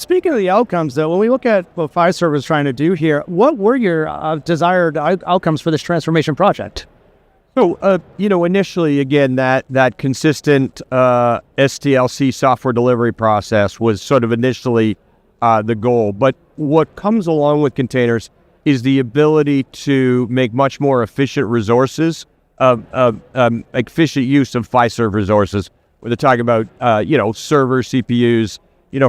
Speaking of the outcomes, though, when we look at what Fiserv is trying to do here, what were your desired outcomes for this transformation project? So, initially, again, that consistent SDLC software delivery process was sort of initially the goal. But what comes along with containers is the ability to make much more efficient resources, efficient use of Fiserv resources. We're talking about, servers, CPUs,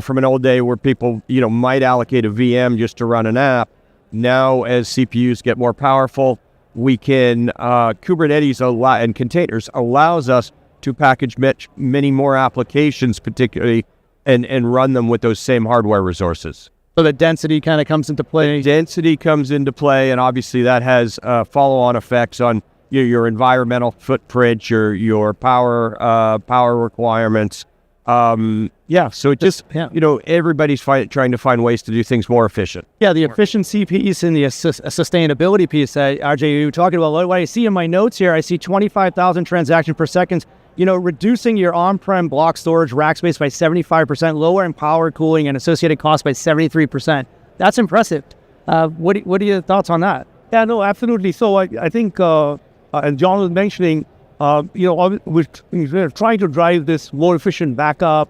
from an old day where people, might allocate a VM just to run an app. Now, as CPUs get more powerful, we can, Kubernetes and containers allows us to package many more applications, particularly, and run them with those same hardware resources. So the density kind of comes into play. The density comes into play, and obviously that has follow-on effects on your environmental footprint, your power requirements. So it just, everybody's trying to find ways to do things more efficient. Yeah, the efficiency piece and the sustainability piece that RJ, you were talking about. What I see in my notes here, I see 25,000 transactions per second. Reducing your on-prem block storage rack space by 75%, lowering power, cooling, and associated costs by 73%. That's impressive. What are your thoughts on that? Yeah, no, absolutely. So I think, and John was mentioning, we're trying to drive this more efficient backup,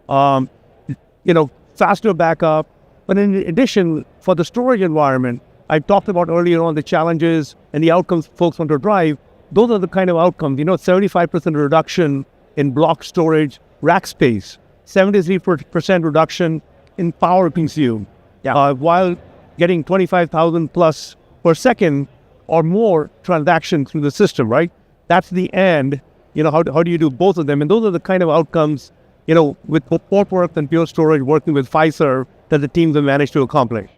faster backup. But in addition, for the storage environment, I talked about earlier on the challenges and the outcomes folks want to drive. Those are the kind of outcomes, 75% reduction in block storage rack space, 73% reduction in power consumed, while getting 25,000 plus per second or more transactions through the system, right? That's the end. How do you do both of them? And those are the kind of outcomes, with Portworx and Pure Storage working with Fiserv that the teams have managed to accomplish.